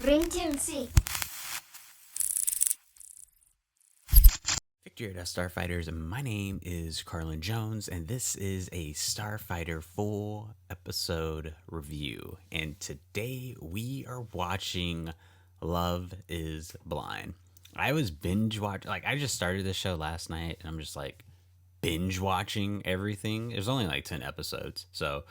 Rintinsi. Victory at Starfighters. My name is Carlin Jones, and this is a Starfighter full episode review. And today we are watching Love is Blind. I was binge watching, I just started this show last night, and I'm just binge watching everything. There's only 10 episodes, so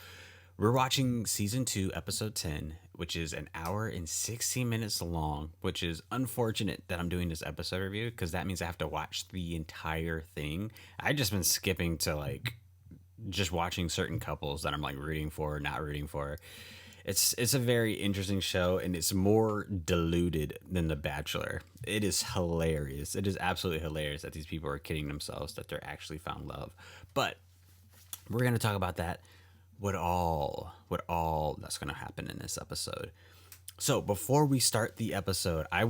we're watching season 2, episode 10, which is an hour and 16 minutes long, which is unfortunate that I'm doing this episode review because that means I have to watch the entire thing. I just been skipping to just watching certain couples that I'm rooting for or not rooting for. It's a very interesting show, and it's more diluted than The Bachelor. It is hilarious. It is absolutely hilarious that these people are kidding themselves that they're actually found love. But we're going to talk about that, what all that's going to happen in this episode. So before we start the episode, I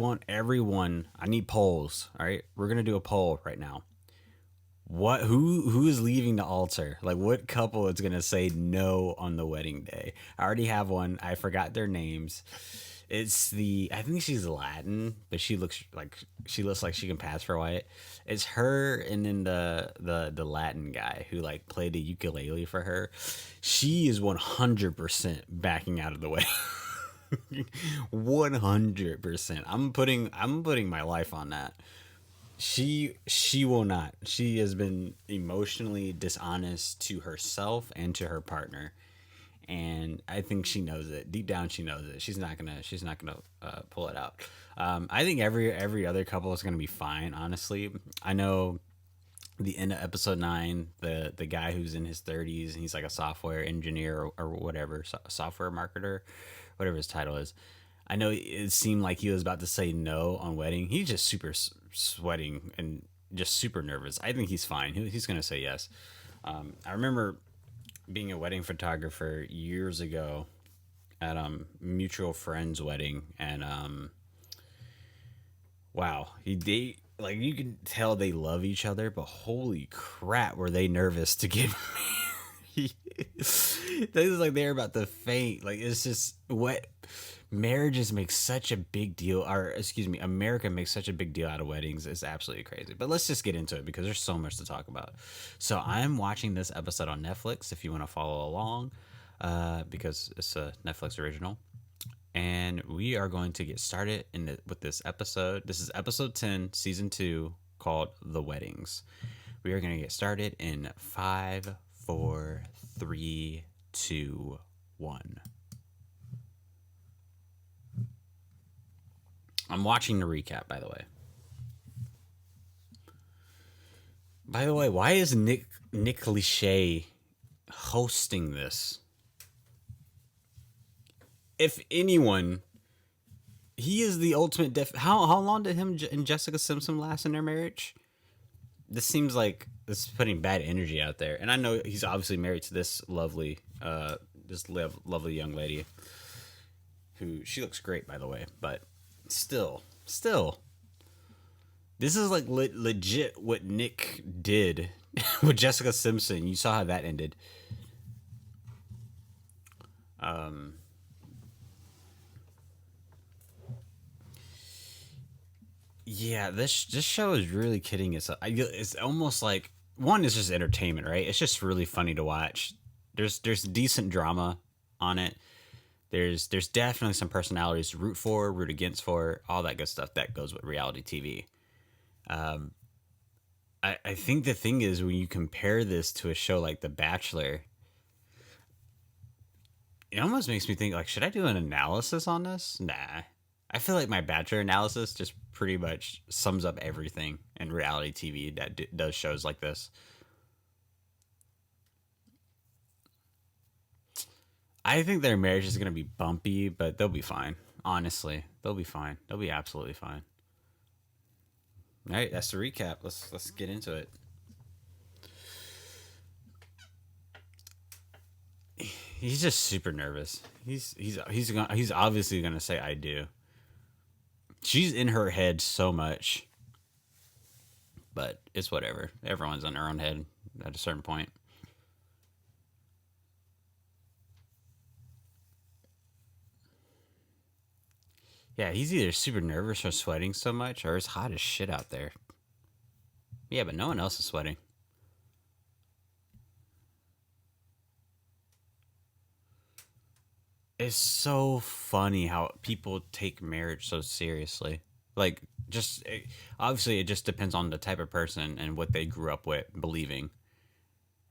need polls. All right, we're going to do a poll right now. Who is leaving the altar? What couple is going to say no on the wedding day? I already have one. I forgot their names. I think she's Latin, but she looks like she can pass for white. It's her, and then the Latin guy who played the ukulele for her. She is 100% backing out of the way. 100%. I'm putting my life on that. She will not. She has been emotionally dishonest to herself and to her partner, and I think she knows it. Deep down, she knows it. She's not gonna pull it out. I think every other couple is gonna be fine. Honestly, I know the end of episode 9, the guy who's in his 30s and he's a software engineer or whatever, software marketer, whatever his title is. I know it seemed like he was about to say no on wedding. He's just super sweating and just super nervous. I think he's fine. He's gonna say yes. I remember being a wedding photographer years ago at mutual friend's wedding, and wow, you can tell they love each other, but holy crap, were they nervous to get me. They was they're about to faint. It's just what marriages make such a big deal, or excuse me, America makes such a big deal out of weddings. It's absolutely crazy. But let's just get into it because there's so much to talk about. So I'm watching this episode on Netflix if you want to follow along, because it's a Netflix original. And we are going to get started with this episode. This is episode 10, season 2, called The Weddings. We are going to get started in 5, 4, 3, 2, 1. I'm watching the recap, by the way. By the way, why is Nick Lachey hosting this? If anyone, he is the ultimate how long did him and Jessica Simpson last in their marriage? This seems like this is putting bad energy out there. And I know he's obviously married to this lovely young lady who, she looks great, by the way, but still, this is legit what Nick did with Jessica Simpson. You saw how that ended. Yeah, this show is really kidding itself. It's almost one is just entertainment, right? It's just really funny to watch. There's decent drama on it. There's definitely some personalities to root for, root against for, all that good stuff that goes with reality TV. I think the thing is, when you compare this to a show like The Bachelor, it almost makes me think should I do an analysis on this? Nah. I feel like my Bachelor analysis just pretty much sums up everything in reality TV that does shows like this. I think their marriage is going to be bumpy, but they'll be fine. Honestly, they'll be fine. They'll be absolutely fine. All right, that's the recap. Let's get into it. He's just super nervous. He's obviously gonna say I do. She's in her head so much, but it's whatever. Everyone's in their own head at a certain point. Yeah, he's either super nervous from sweating so much or it's hot as shit out there. Yeah, but no one else is sweating. It's so funny how people take marriage so seriously. Like, obviously, it just depends on the type of person and what they grew up with believing,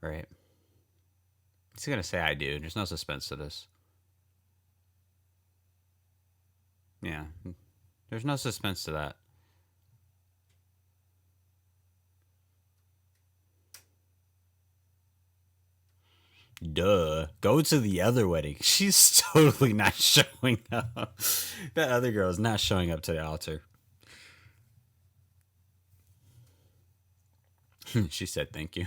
right? He's gonna say I do. There's no suspense to this. Yeah, there's no suspense to that. Duh. Go to the other wedding. She's totally not showing up. That other girl is not showing up to the altar. She said thank you.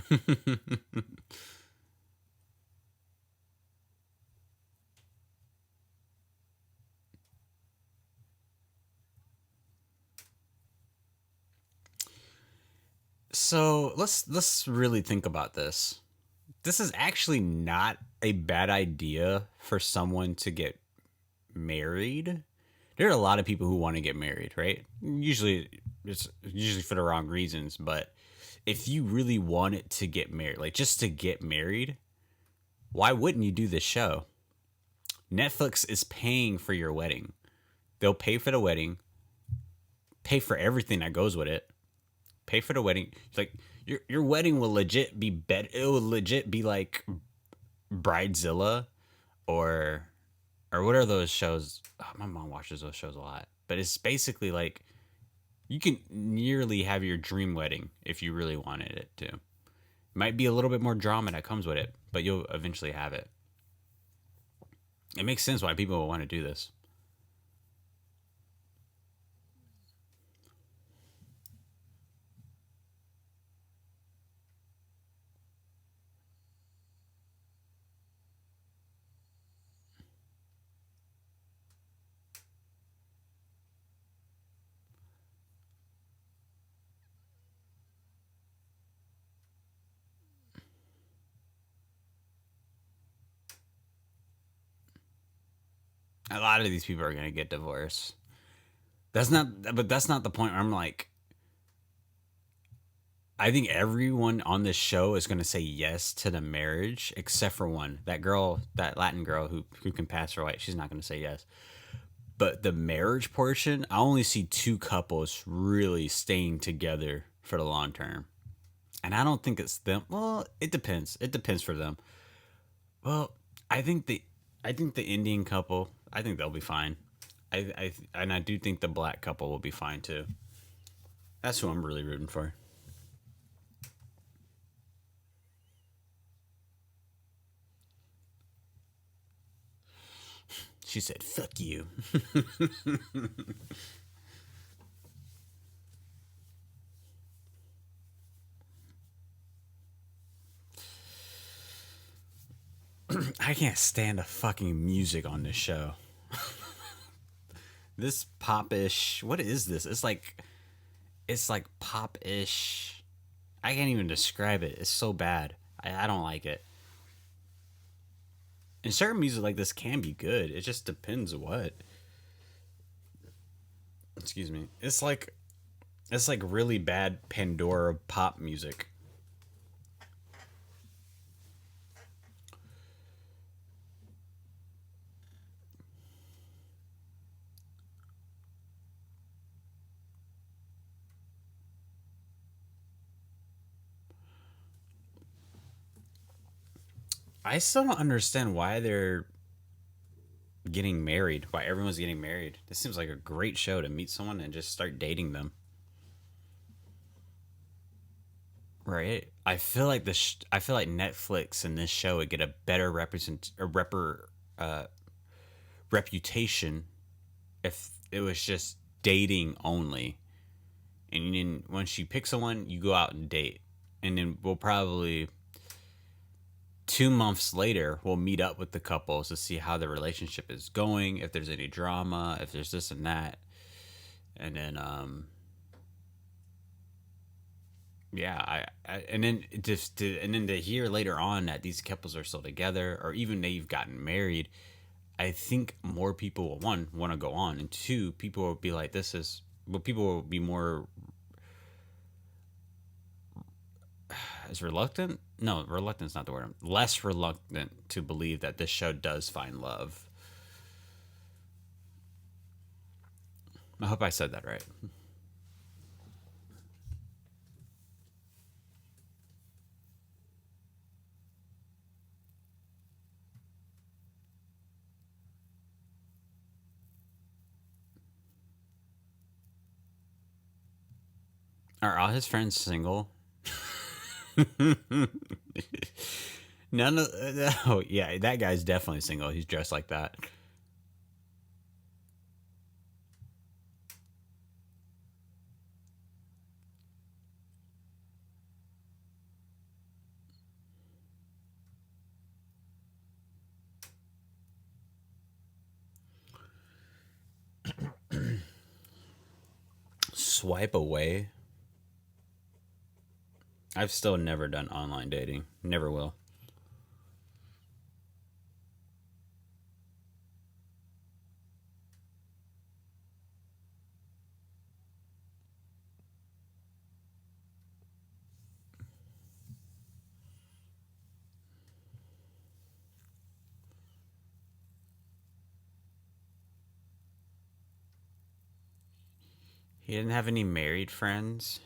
So let's really think about this. This is actually not a bad idea for someone to get married. There are a lot of people who want to get married, right? It's usually for the wrong reasons, but if you really wanted to get married, like just to get married, why wouldn't you do this show? Netflix is paying for your wedding. They'll pay for the wedding, pay for everything that goes with it, pay for the wedding. Like your wedding will legit be better. It will legit be like Bridezilla or what are those shows? Oh, my mom watches those shows a lot, but it's basically like you can nearly have your dream wedding if you really wanted it to. Might be a little bit more drama that comes with it, but you'll eventually have it. It makes sense why people will want to do this. A lot of these people are gonna get divorced. But that's not the point. Where I'm like, I think everyone on this show is gonna say yes to the marriage, except for one. That girl, that Latin girl who can pass her white. She's not gonna say yes. But the marriage portion, I only see two couples really staying together for the long term. And I don't think it's them. Well, it depends. It depends for them. Well, I think the I think the Indian couple, I think they'll be fine. And I do think the black couple will be fine too. That's who I'm really rooting for. She said, "Fuck you." I can't stand the fucking music on this show. This pop-ish. What is this? It's like pop-ish. I can't even describe it. It's so bad. I don't like it. And certain music like this can be good. It just depends what. Excuse me. It's like really bad Pandora pop music. I still don't understand why they're getting married. Why everyone's getting married. This seems like a great show to meet someone and just start dating them. Right? I feel like Netflix and this show would get a better reputation if it was just dating only. And then once you pick someone, you go out and date. And then we'll probably 2 months later we'll meet up with the couples to see how the relationship is going, if there's any drama, if there's this and that. And then yeah, and then and then to hear later on that these couples are still together or even they've gotten married, I think more people will, one, want to go on, and two, people will be like, this is, well, people will be more, is reluctant? No, reluctant's not the word. Less reluctant to believe that this show does find love. I hope I said that right. Are all his friends single? None of. Oh, yeah, that guy's definitely single. He's dressed like that. Swipe away. I've still never done online dating. Never will. He didn't have any married friends.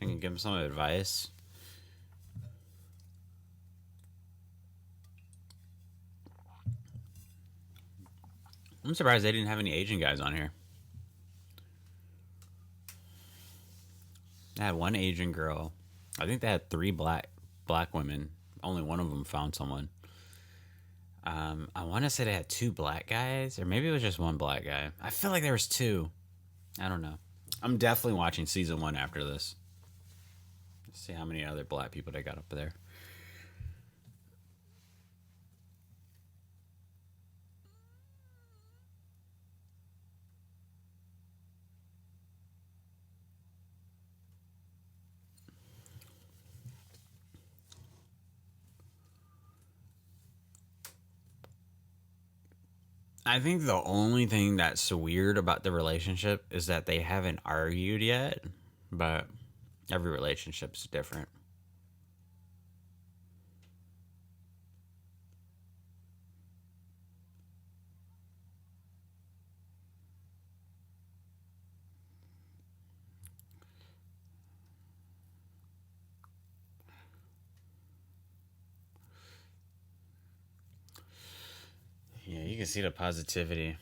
I can give him some advice. I'm surprised they didn't have any Asian guys on here. They had one Asian girl. I think they had three black women. Only one of them found someone. I want to say they had two black guys, or maybe it was just one black guy. I feel like there was two. I don't know. I'm definitely watching season one after this. Let's see how many other black people they got up there. I think the only thing that's weird about the relationship is that they haven't argued yet, but every relationship's different. Yeah, you can see the positivity.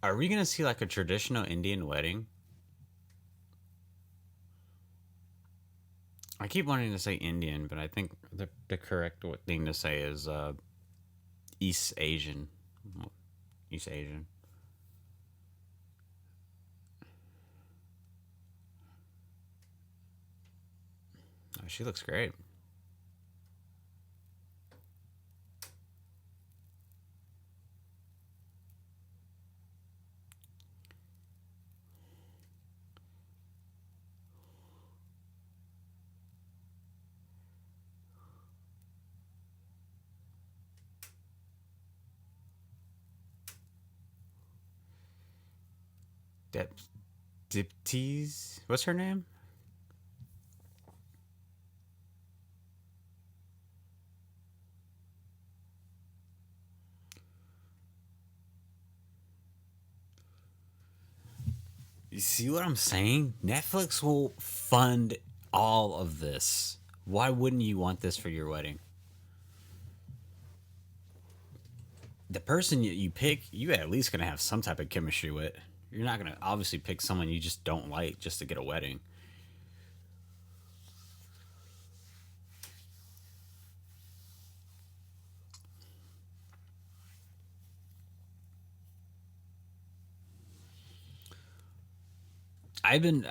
Are we gonna see like a traditional Indian wedding? I keep wanting to say Indian, but I think the correct thing to say is East Asian. East Asian. Oh, she looks great. Dep Diptease. What's her name? You see what I'm saying? Netflix will fund all of this. Why wouldn't you want this for your wedding? The person you pick, you at least gonna have some type of chemistry with. You're not gonna obviously pick someone you just don't like just to get a wedding. In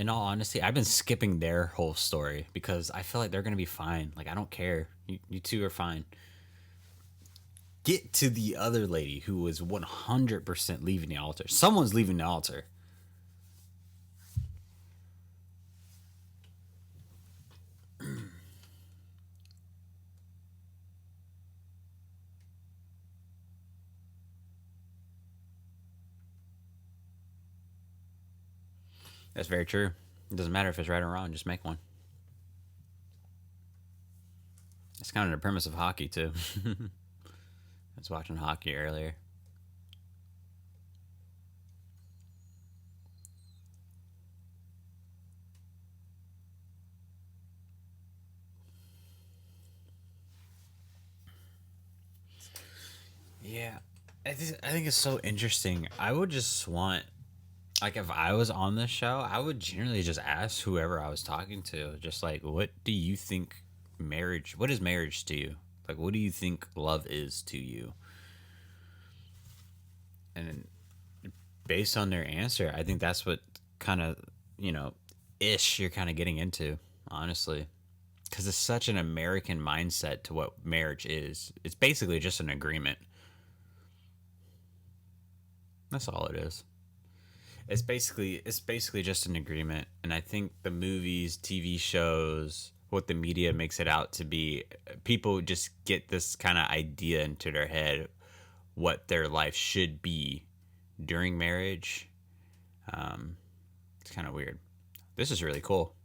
all honesty, I've been skipping their whole story because I feel like they're gonna be fine. Like I don't care. You two are fine. Get to the other lady who was 100% leaving the altar. Someone's leaving the altar. That's very true. It doesn't matter if it's right or wrong. Just make one. It's kind of the premise of hockey too. I was watching hockey earlier. Yeah, I think it's so interesting. I would just want, like, if I was on this show, I would generally just ask whoever I was talking to, just like, what do you think marriage, what is marriage to you? Like, what do you think love is to you? And based on their answer, I think that's what kind of, you know, ish you're kind of getting into, honestly. Because it's such an American mindset to what marriage is. It's basically just an agreement. That's all it is. It's basically just an agreement, and I think the movies, TV shows, what the media makes it out to be, people just get this kind of idea into their head what their life should be during marriage. Um, it's kind of weird. This is really cool.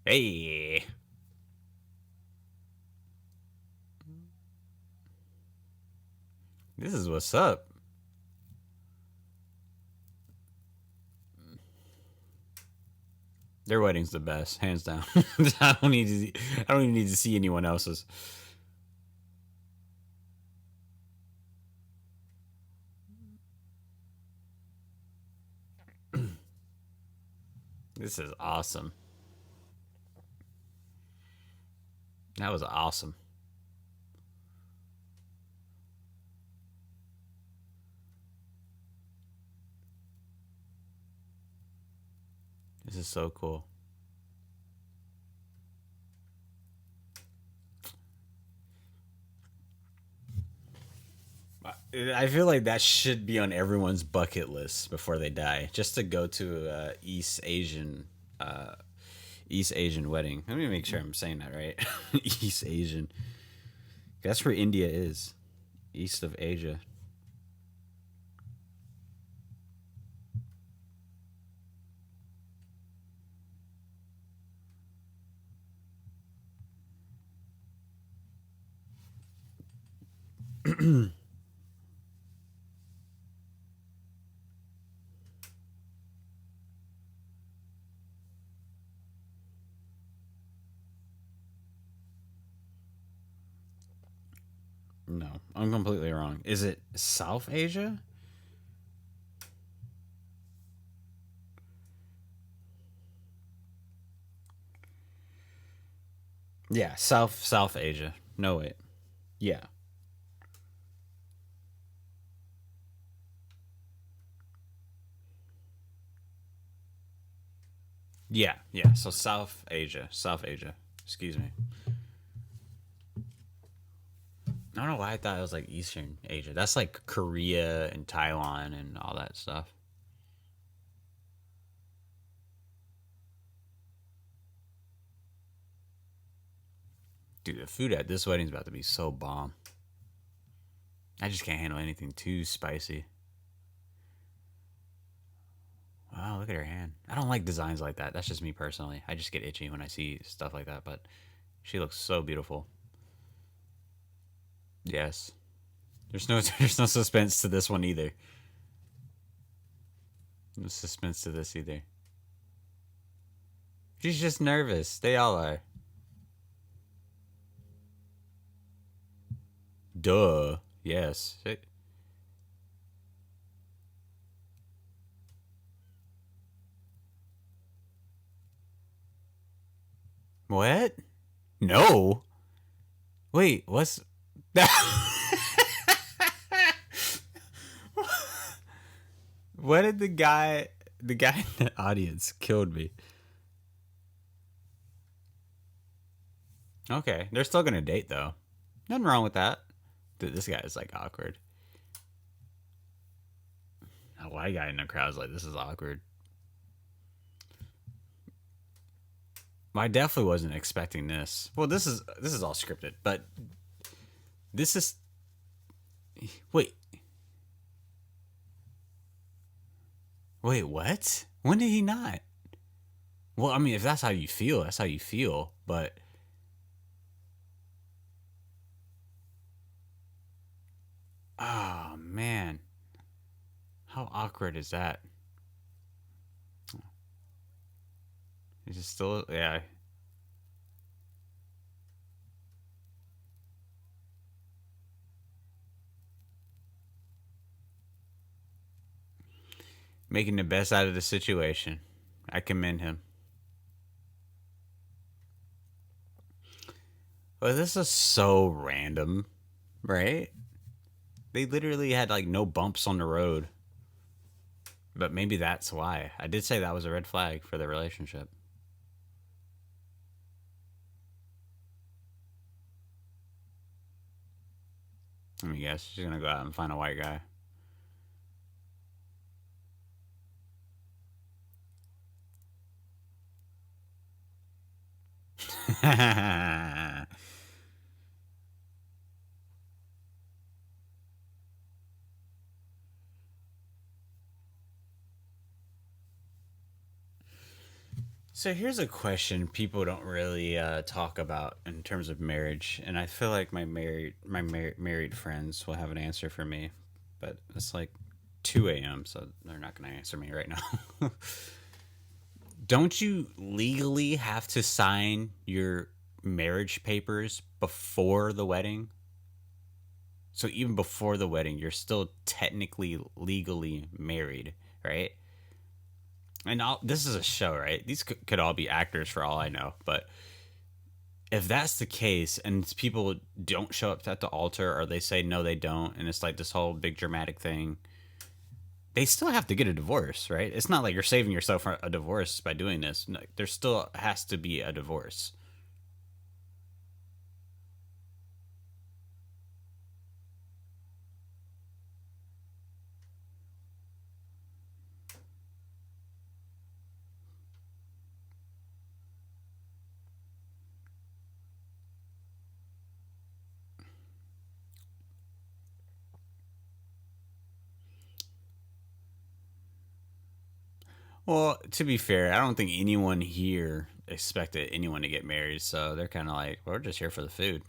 Hey, this is what's up. Their wedding's the best, hands down. I don't need to. I don't even need to see anyone else's. This is awesome. That was awesome. This is so cool. I feel like that should be on everyone's bucket list before they die, just to go to uh, East Asian wedding. Let me make sure I'm saying that right. East Asian. That's where India is, east of Asia. No, I'm completely wrong. Is it South Asia? Yeah, South Asia. No wait. Yeah. Yeah, yeah. So South Asia. South Asia. Excuse me. I don't know why I thought it was like Eastern Asia. That's like Korea and Taiwan and all that stuff. Dude, the food at this wedding's about to be so bomb. I just can't handle anything too spicy. Wow, look at her hand. I don't like designs like that. That's just me personally. I just get itchy when I see stuff like that, but she looks so beautiful. Yes. There's no there's no suspense to this one either. No suspense to this either. She's just nervous. They all are. Duh. Yes. What? No. Wait, what's that? What did the guy in the audience killed me? Okay, they're still gonna date though. Nothing wrong with that. Dude, this guy is like awkward. A white guy in the crowd is like, this is awkward. I definitely wasn't expecting this. Well, this is all scripted, but this is wait, wait, what? When did he not? Well, I mean, if that's how you feel, that's how you feel. But oh man, how awkward is that? Is it still? Yeah, making the best out of the situation. I commend him. But this is so random, right? They literally had like no bumps on the road. But maybe that's why. I did say that was a red flag for the relationship. Let me guess. She's gonna go out and find a white guy. So here's a question people don't really talk about in terms of marriage, and I feel like my married friends will have an answer for me, but it's like 2 a.m., so they're not going to answer me right now. Don't you legally have to sign your marriage papers before the wedding? So even before the wedding, you're still technically legally married, right? And this is a show, right? These could all be actors for all I know. But if that's the case and people don't show up at the altar or they say no, they don't, and it's like this whole big dramatic thing, they still have to get a divorce, right? It's not like you're saving yourself from a divorce by doing this. No, there still has to be a divorce. Well, to be fair, I don't think anyone here expected anyone to get married, so they're kind of like, we're just here for the food.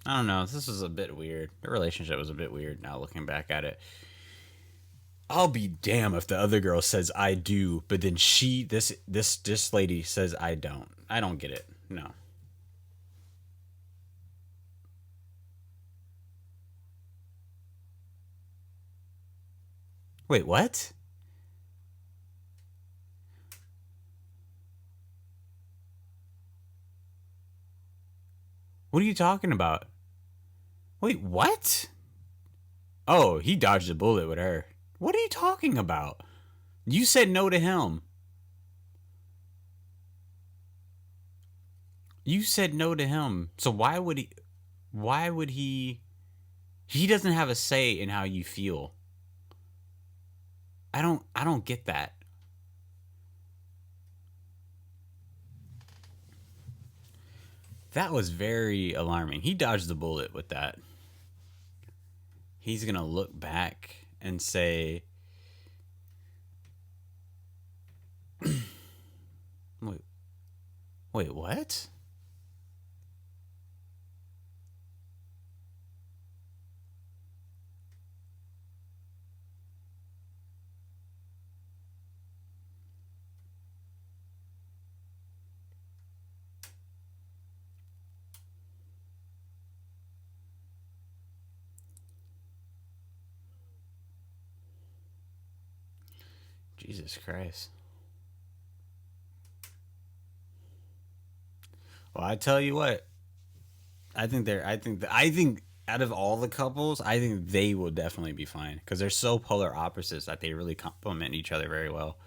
I don't know. This was a bit weird. The relationship was a bit weird now looking back at it. I'll be damn if the other girl says I do, but then this lady says I don't. I don't get it. No. Wait, what? What are you talking about? Wait, what? Oh, he dodged a bullet with her. What are you talking about? You said no to him. You said no to him. So why would he why would he doesn't have a say in how you feel. I don't get that. That was very alarming. He dodged the bullet with that. He's going to look back and say, "Wait, wait, what?" Jesus Christ. Well, I tell you what. I think out of all the couples, I think they will definitely be fine because they're so polar opposites that they really complement each other very well.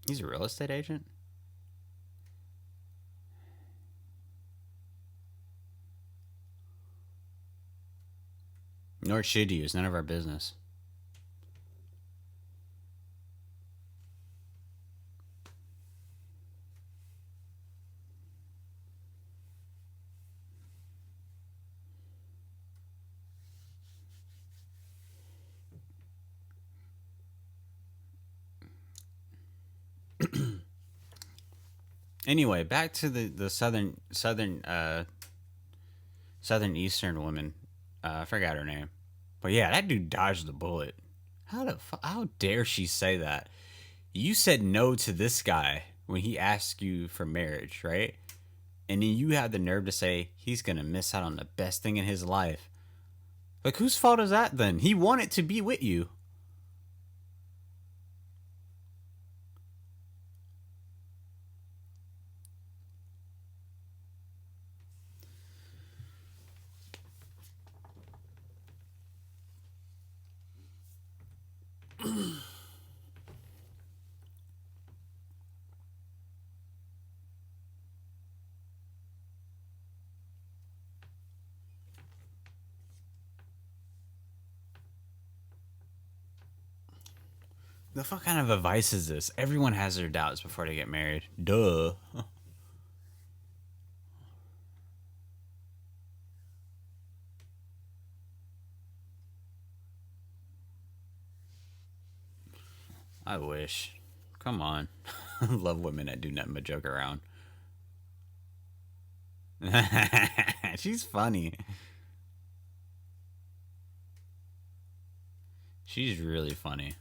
He's a real estate agent? Nor should you. It's none of our business. Anyway, back to the southern eastern woman. I forgot her name, but yeah, that dude dodged the bullet. How dare she say that? You said no to this guy when he asked you for marriage, right? And then you have the nerve to say he's gonna miss out on the best thing in his life. Like, whose fault is that then? He wanted to be with you. The fuck kind of advice is this? Everyone has their doubts before they get married. Duh. I wish. Come on. I love women that do nothing but joke around. She's funny. She's really funny.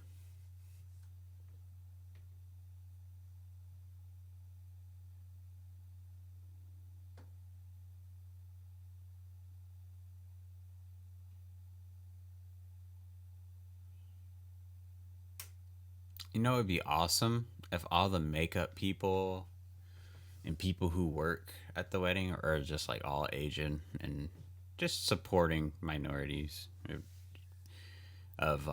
You know, it'd be awesome if all the makeup people and people who work at the wedding are just like all Asian and just supporting minorities of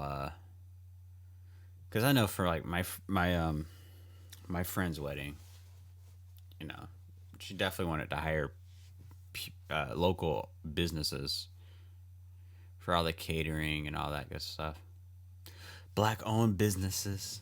because I know for like my friend's wedding, you know, she definitely wanted to hire local businesses for all the catering and all that good stuff. Black owned businesses.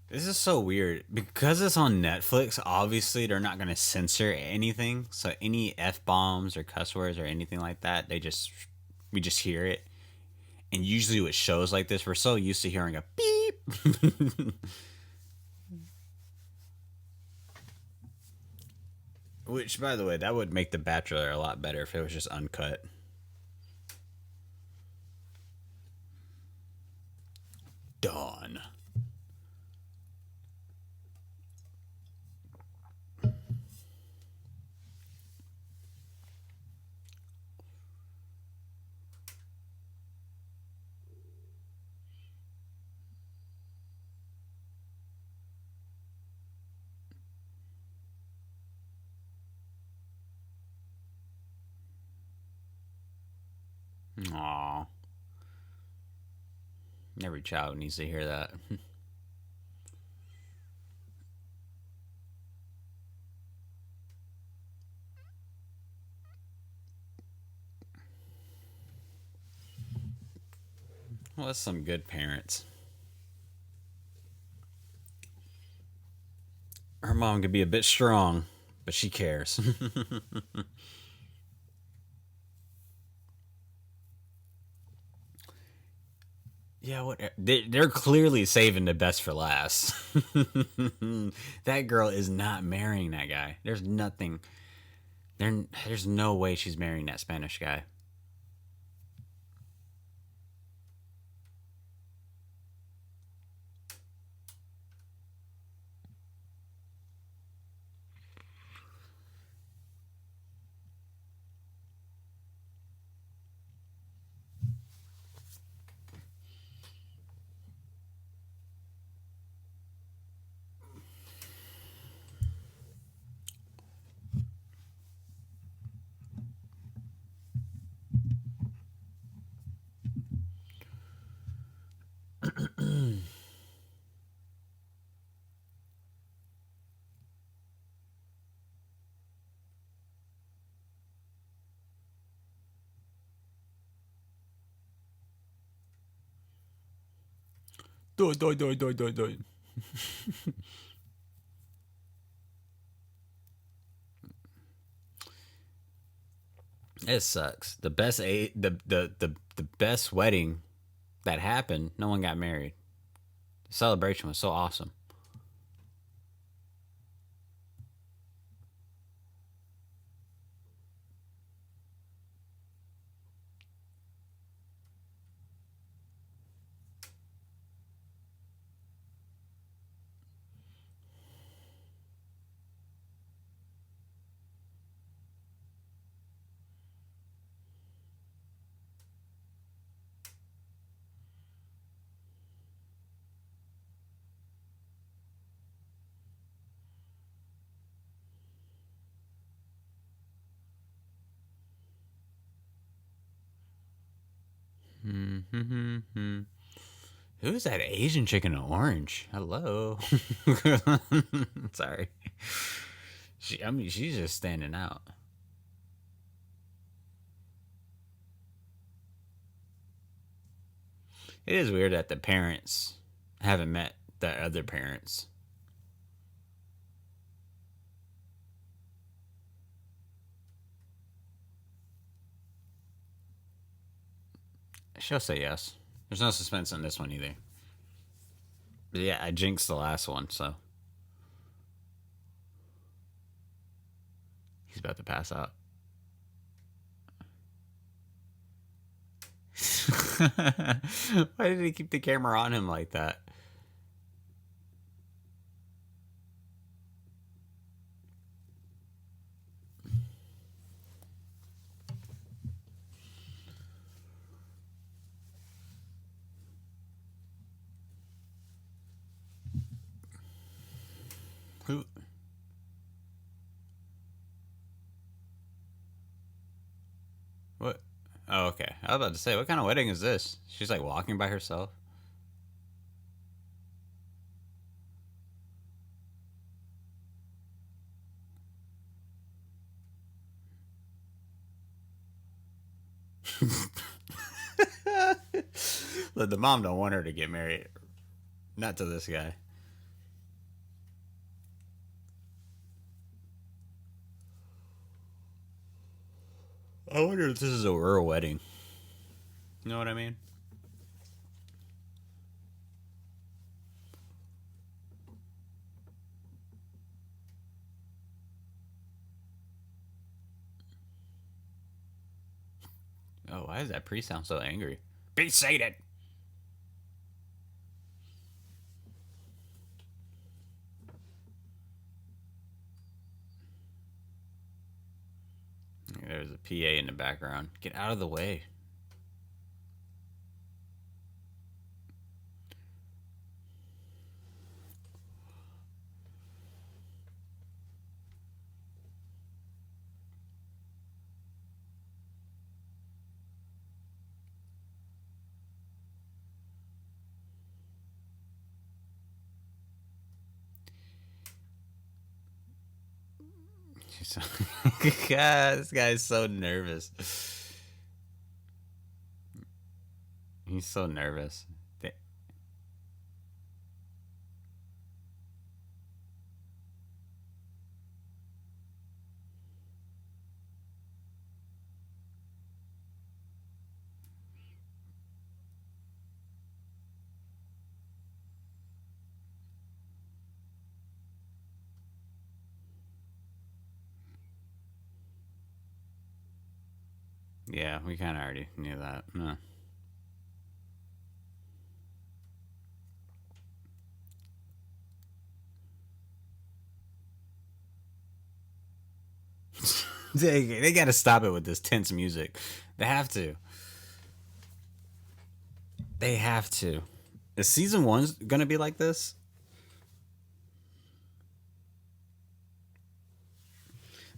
This is so weird because it's on Netflix. Obviously, they're not going to censor anything, so any f bombs or cuss words or anything like that, we just hear it. And usually, with shows like this, we're so used to hearing a beep. Which, by the way, that would make The Bachelor a lot better if it was just uncut. Dawn. Aw. Every child needs to hear that. Well, that's some good parents. Her mom could be a bit strong, but she cares. Yeah, what they're clearly saving the best for last. That girl is not marrying that guy. There's nothing. There's no way she's marrying that Spanish guy. Do it, do it, do it, do it, do it, do it. It sucks. The best wedding that happened, no one got married. The celebration was so awesome. Who's that Asian chick in orange? Hello. Sorry. I mean, she's just standing out. It is weird that the parents haven't met the other parents. She'll say yes. There's no suspense on this one either. But yeah, I jinxed the last one, so he's about to pass out. Why did he keep the camera on him like that? Who? What? Oh, okay. I was about to say, what kind of wedding is this? She's like walking by herself. Look, the mom don't want her to get married. Not to this guy. I wonder if this is a rural wedding. You know what I mean? Oh, why does that priest sound so angry? Be seated. There's a PA in the background. Get out of the way. God, this guy's so nervous. He's so nervous. Yeah, we kind of already knew that. No. They got to stop it with this tense music. They have to. They have to. Is season one's gonna be like this?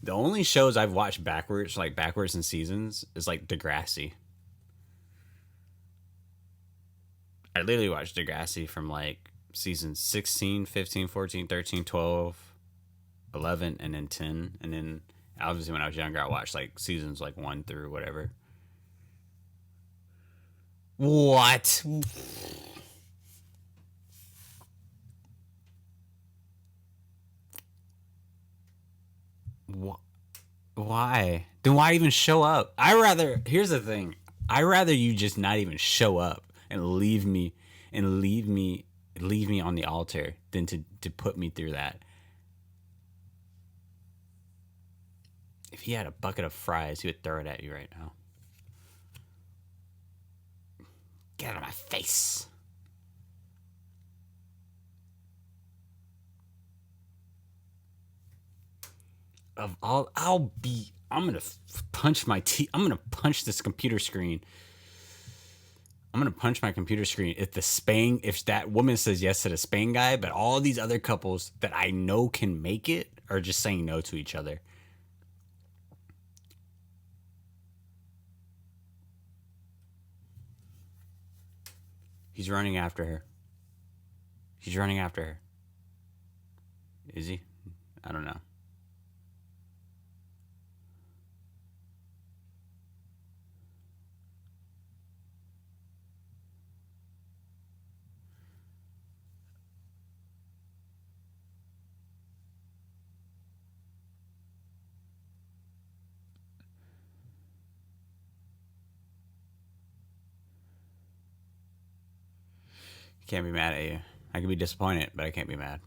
The only shows I've watched backwards, like backwards in seasons, is like Degrassi. I literally watched Degrassi from like season 16, 15, 14, 13, 12, 11, and then 10. And then obviously when I was younger, I watched like seasons like 1 through whatever. What? Why? Then why even show up? Here's the thing. I rather you just not even show up and and leave me on the altar than to put me through that. If he had a bucket of fries, he would throw it at you right now. Get out of my face. Of all, I'm gonna punch my teeth. I'm gonna punch this computer screen. I'm gonna punch my computer screen if that woman says yes to the Spain guy, but all these other couples that I know can make it are just saying no to each other. He's running after her. He's running after her. Is he? I don't know. Can't be mad at you. I can be disappointed, but I can't be mad.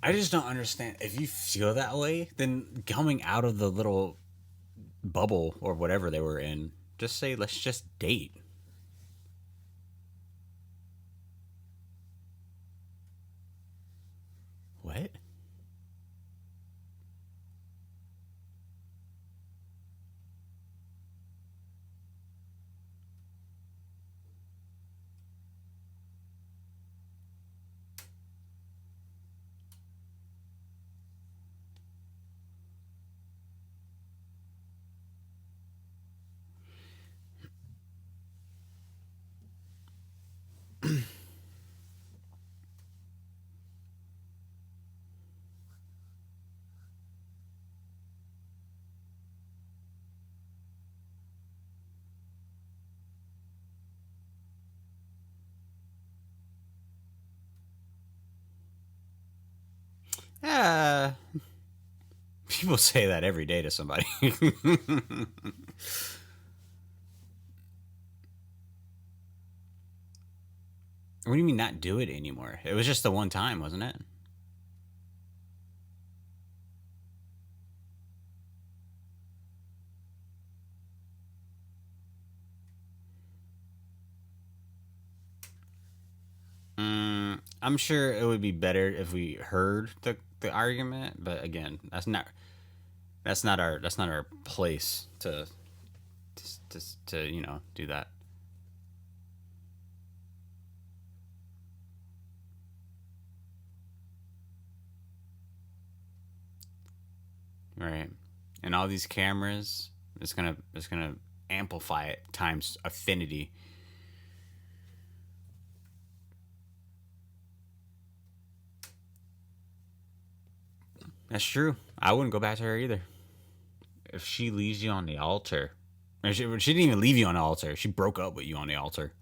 I just don't understand. If you feel that way, then coming out of the little bubble or whatever they were in, just say, let's just date. What? Yeah. People say that every day to somebody. What do you mean not do it anymore? It was just the one time, wasn't it? I'm sure it would be better if we heard the argument, but again, that's not our place to do that. Right. And all these cameras, it's gonna amplify it times affinity. That's true. I wouldn't go back to her either. If she leaves you on the altar, she didn't even leave you on the altar. She broke up with you on the altar.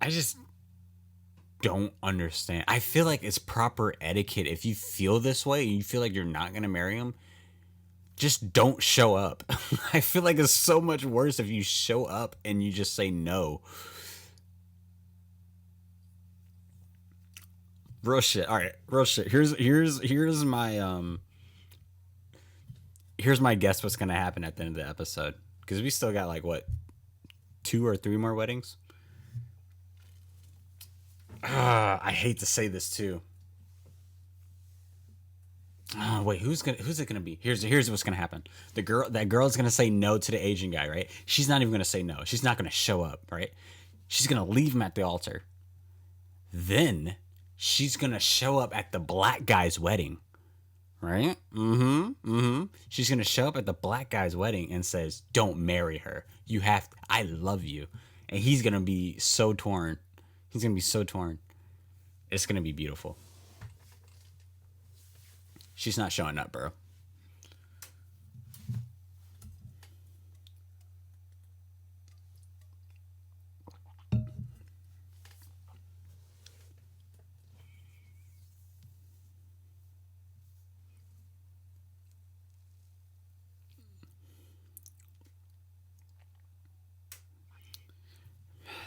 I just don't understand. I feel like it's proper etiquette. If you feel this way and you feel like you're not gonna marry him, just don't show up. I feel like it's so much worse if you show up and you just say no. Real shit. All right, real shit. Here's my guess what's gonna happen at the end of the episode, because we still got like what, two or three more weddings. I hate to say this too. Oh wait, who's it gonna be? Here's what's gonna happen. That girl's gonna say no to the Asian guy, right? She's not even gonna say no. She's not gonna show up, right? She's gonna leave him at the altar. Then she's gonna show up at the black guy's wedding, Right? She's gonna show up at the black guy's wedding and says, "Don't marry her. You have. I love you," and he's gonna be so torn. He's gonna be so torn. It's gonna be beautiful. She's not showing up, bro.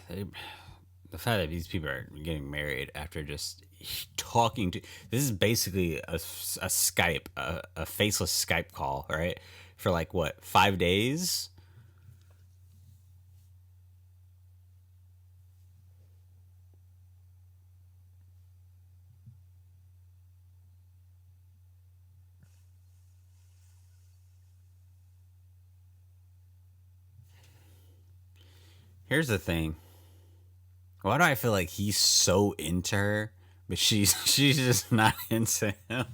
They, the fact that these people are getting married after just talking to, this is basically a Skype, a faceless Skype call, right? For like what, 5 days? Here's the thing. Why do I feel like he's so into her, but she's just not into him?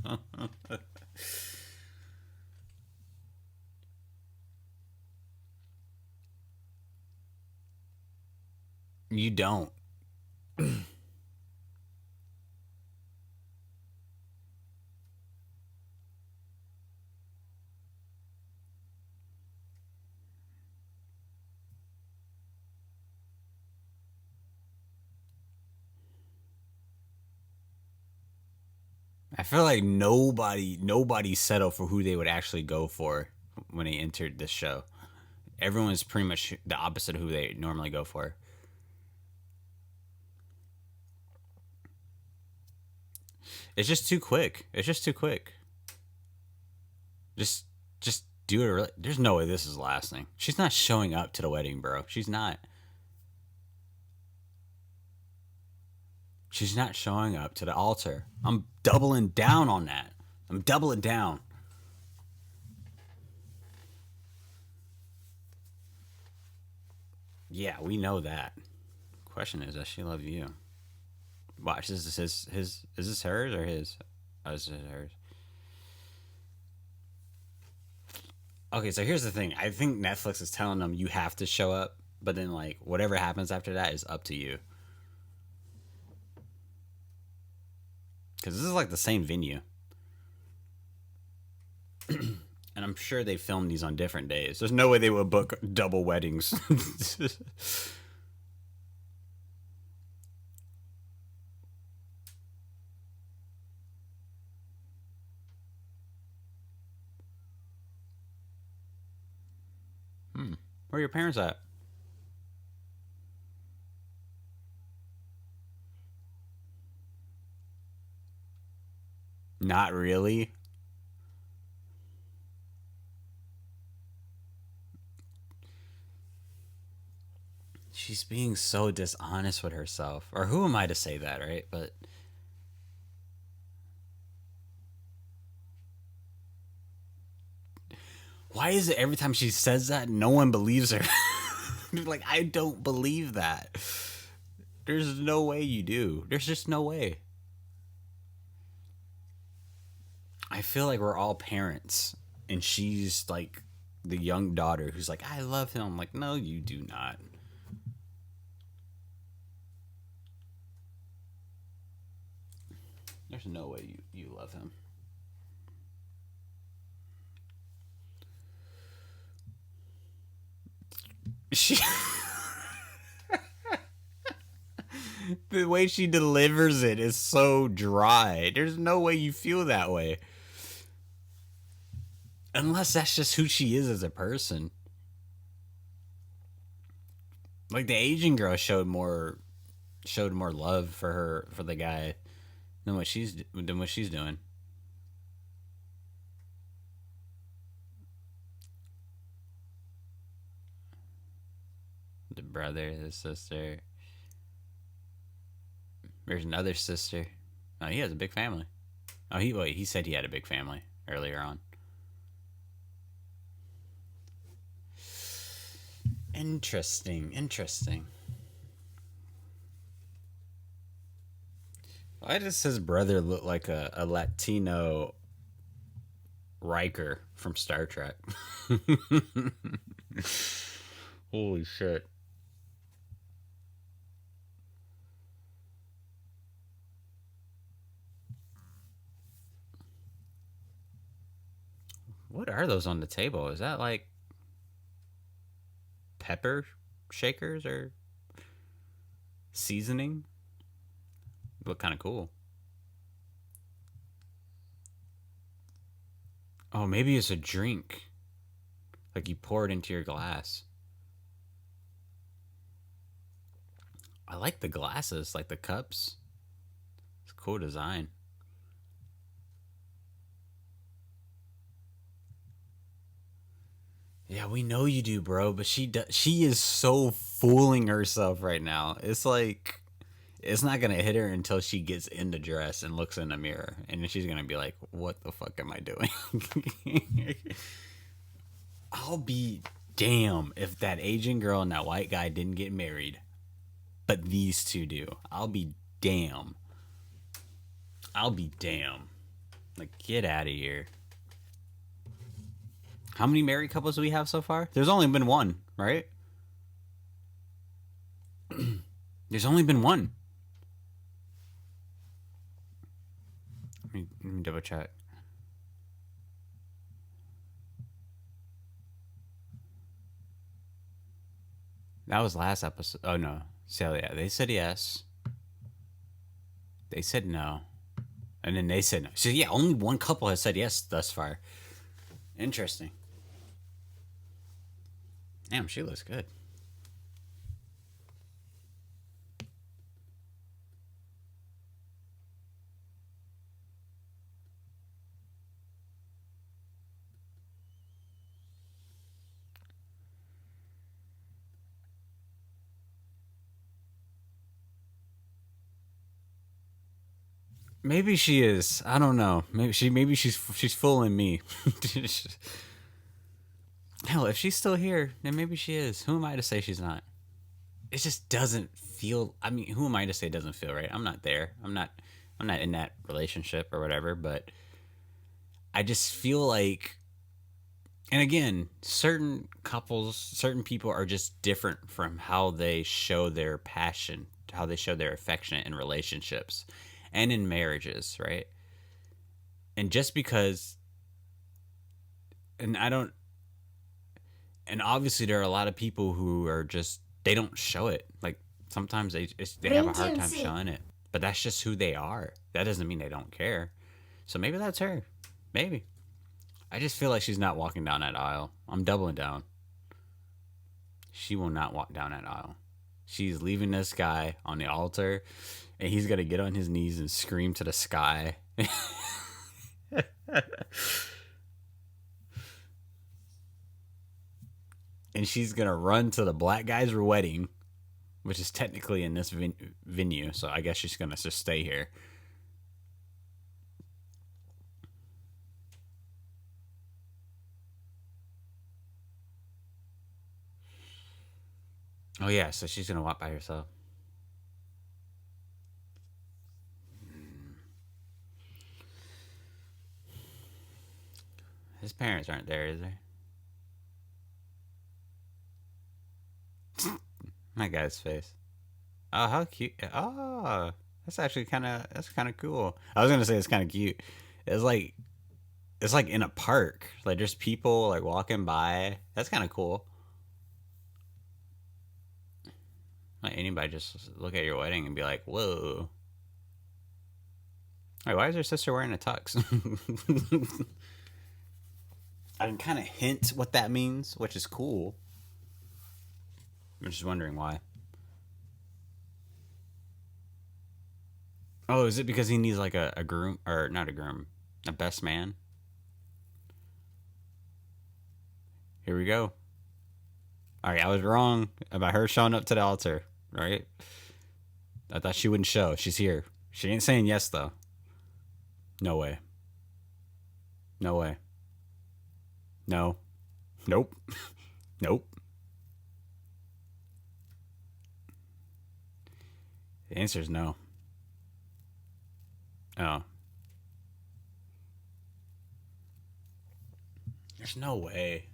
You don't. I feel like nobody settled for who they would actually go for when they entered this show. Everyone's pretty much the opposite of who they normally go for. It's just too quick. It's just too quick. Just just do it. There's no way this is lasting. She's not showing up to the wedding, bro. She's not. She's not showing up to the altar. I'm doubling down on that. I'm doubling down. Yeah, we know that. Question is, does she love you? Watch, is this his? Is this hers or his? Oh, this is hers. Okay, so here's the thing. I think Netflix is telling them you have to show up, but then like whatever happens after that is up to you. Because this is like the same venue, and I'm sure they filmed these on different days. There's no way they would book double weddings. Where are your parents at? Not really. She's being so dishonest with herself. Or who am I to say that, right? But why is it every time she says that, no one believes her? Like, I don't believe that. There's no way you do. There's just no way. I feel like we're all parents, and she's like the young daughter who's like, I love him. I'm like, no, you do not. There's no way you love him. She, the way she delivers it is so dry. There's no way you feel that way. Unless that's just who she is as a person. Like the Asian girl showed more love for her for the guy than what she's doing. The brother, the sister. There's another sister. Oh, he has a big family. Oh, he said he had a big family earlier on. Interesting, interesting. Why does his brother look like a Latino Riker from Star Trek. Holy shit. What are those on the table? Is that like pepper shakers or seasoning? Look kind of cool. Oh, maybe it's a drink. Like you pour it into your glass. I like the glasses, like the cups. It's a cool design. Yeah, we know you do, bro, but she is so fooling herself right now. It's like it's not gonna hit her until she gets in the dress and looks in the mirror, and then she's gonna be like, "What the fuck am I doing?" I'll be damn if that Asian girl and that white guy didn't get married, but these two do. I'll be damn. I'll be damn. Like, get out of here. How many married couples do we have so far? There's only been one, right? There's only been one. Let me double check. That was last episode. Oh no. So yeah, they said yes. They said no. And then they said no. So yeah, only one couple has said yes thus far. Interesting. Damn, she looks good. Maybe she is. I don't know. Maybe she's fooling me. Hell, if she's still here, then maybe she is. Who am I to say she's not? It just doesn't feel. I mean, who am I to say it doesn't feel right? I'm not there. I'm not in that relationship or whatever. But I just feel like, and again, certain couples, certain people are just different from how they show their passion, how they show their affection in relationships and in marriages, right? And just because, and I don't, and obviously there are a lot of people who are just they don't show it. Like sometimes they have a hard time showing it, but that's just who they are. That doesn't mean they don't care. So maybe that's her. Maybe. I just feel like she's not walking down that aisle. I'm doubling down. She will not walk down that aisle. She's leaving this guy on the altar, and he's gonna get on his knees and scream to the sky. And she's gonna run to the black guy's wedding, which is technically in this venue. So I guess she's gonna just stay here. Oh yeah, so she's gonna walk by herself. His parents aren't there, is there? My guy's face. Oh, how cute! Oh, that's kind of cool. I was gonna say it's kind of cute. It's like it's like in a park. Like there's people like walking by. That's kind of cool. Like anybody just look at your wedding and be like, "Whoa." Wait, why is her sister wearing a tux? I can kind of hint what that means, which is cool. I'm just wondering why. Oh, is it because he needs like a groom or not a groom, a best man? Here we go. All right, I was wrong about her showing up to the altar. Right? I thought she wouldn't show. She's here. She ain't saying yes though. No way. No way. No. Nope. Nope. The answer is no. Oh. There's no way.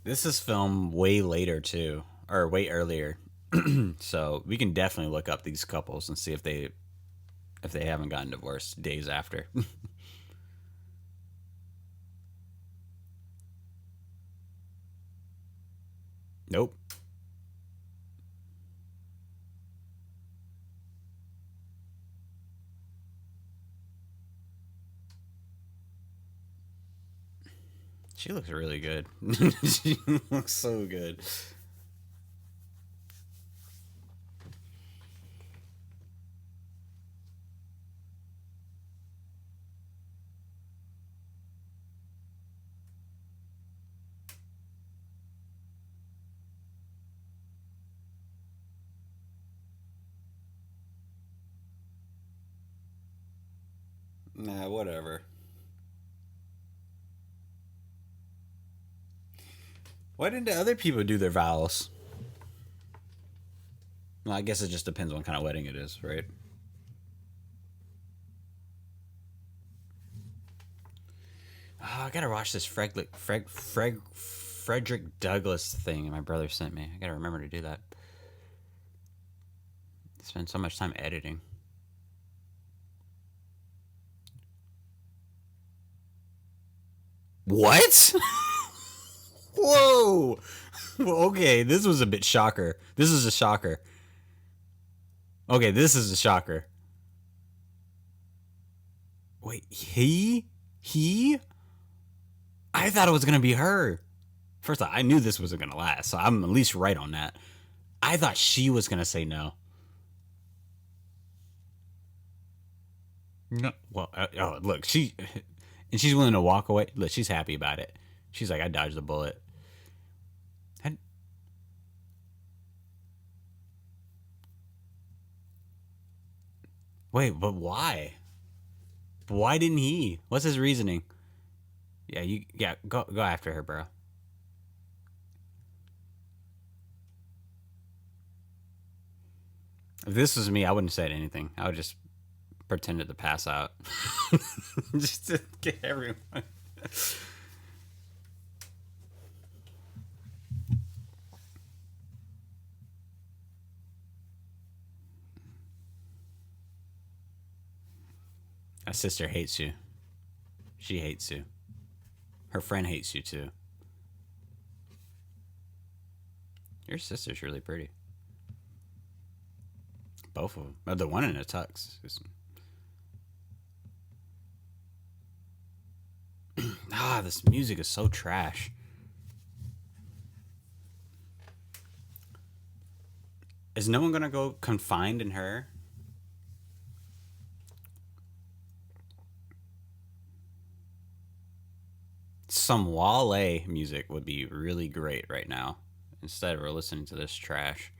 This is filmed way later too, or way earlier. So we can definitely look up these couples and see if they haven't gotten divorced days after. Nope. She looks really good. She looks so good. Nah, whatever. Why didn't the other people do their vows? Well, I guess it just depends on what kind of wedding it is, right? Oh, I gotta watch this Frederick Douglass thing my brother sent me. I gotta remember to do that. Spend so much time editing. What? Whoa. Well, okay, this was a bit shocker. This is a shocker. Okay, this is a shocker. Wait, he? I thought it was gonna be her. First off, I knew this wasn't gonna last, so I'm at least right on that. I thought she was gonna say no. No. Well, oh, look, and she's willing to walk away. Look, she's happy about it. She's like, I dodged the bullet. I, wait, but why? Why didn't he? What's his reasoning? Yeah, go after her, bro. If this was me, I wouldn't say anything. I would just pretended to pass out, just to get everyone. My sister hates you. She hates you. Her friend hates you too. Your sister's really pretty. Both of them. The one in a tux. This music is so trash. Is no one gonna go confined in her? Some Wale music would be really great right now. Instead, we're listening to this trash.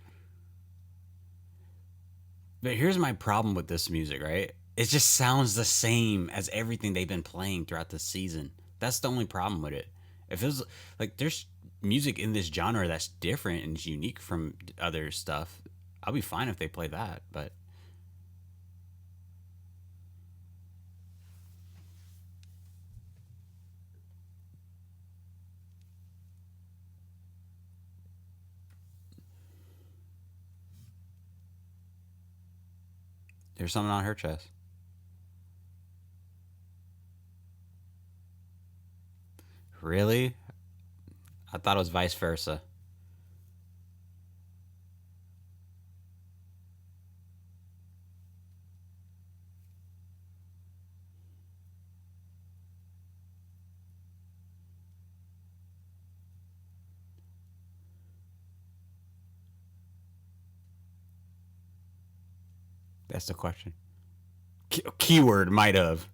But here's my problem with this music, right? It just sounds the same as everything they've been playing throughout the season. That's the only problem with it. If it was like there's music in this genre that's different and unique from other stuff, I'll be fine if they play that. But there's something on her chest. Really? I thought it was vice versa. That's the question. Keyword might have.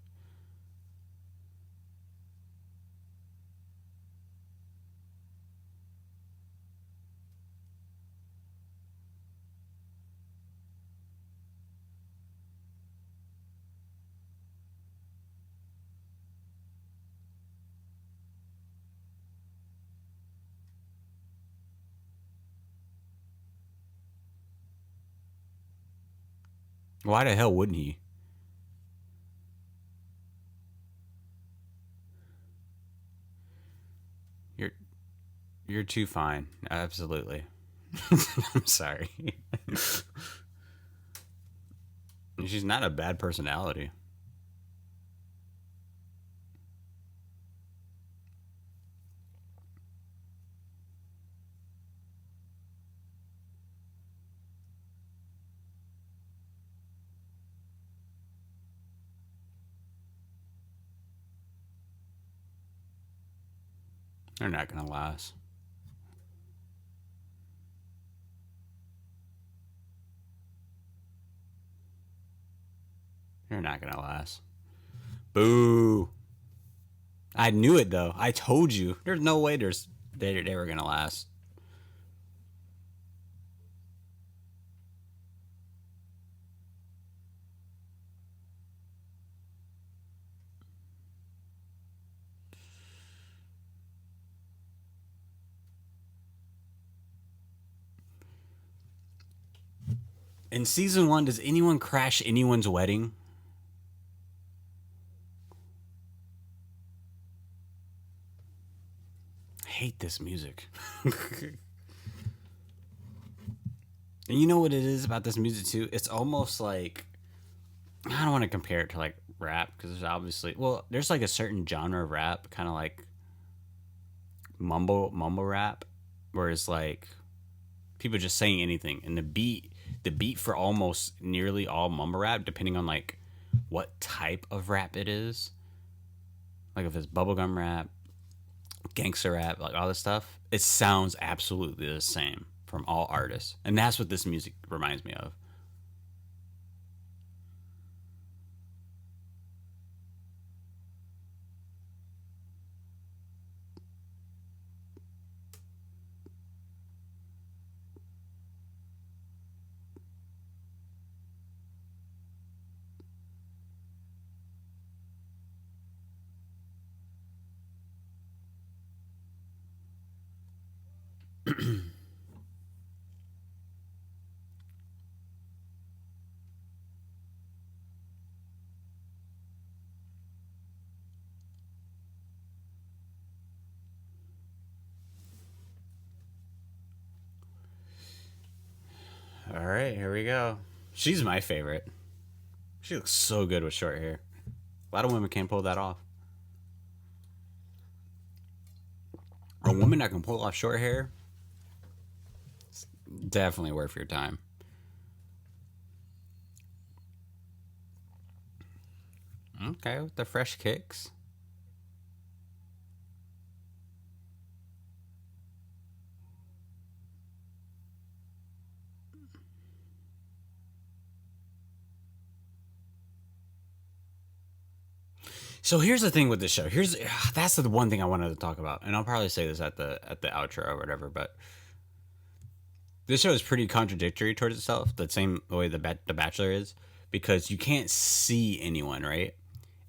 Why the hell wouldn't he? You're you're too fine. Absolutely. I'm sorry. She's not a bad personality. They're not gonna last. They're not gonna last. Boo. I knew it though. I told you. There's no way they were gonna last. In season one, does anyone crash anyone's wedding? I hate this music. And you know what it is about this music too? It's almost like, I don't want to compare it to like rap because there's obviously, well, there's like a certain genre of rap, kind of like mumble rap, where it's like people just saying anything, and the beat for almost nearly all mumble rap, depending on like what type of rap it is, like if it's bubblegum rap, gangster rap, like all this stuff, it sounds absolutely the same from all artists, and that's what this music reminds me of. All right, here we go. She's my favorite. She looks so good with short hair. A lot of women can't pull that off. A woman that can pull off short hair, definitely worth your time. Okay, with the fresh kicks. So here's the thing with this show. That's the one thing I wanted to talk about, and I'll probably say this at the outro or whatever. But this show is pretty contradictory towards itself, the same way the Bachelor is, because you can't see anyone, right?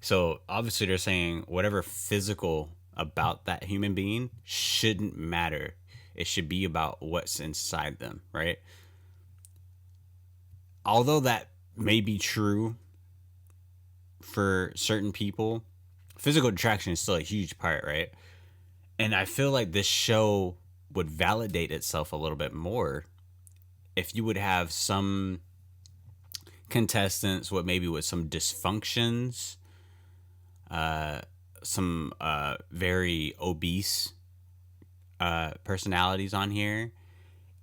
So obviously they're saying whatever physical about that human being shouldn't matter. It should be about what's inside them, right? Although that may be true for certain people, physical attraction is still a huge part, right? And I feel like this show would validate itself a little bit more if you would have some contestants with maybe with some dysfunctions, uh, some very obese personalities on here,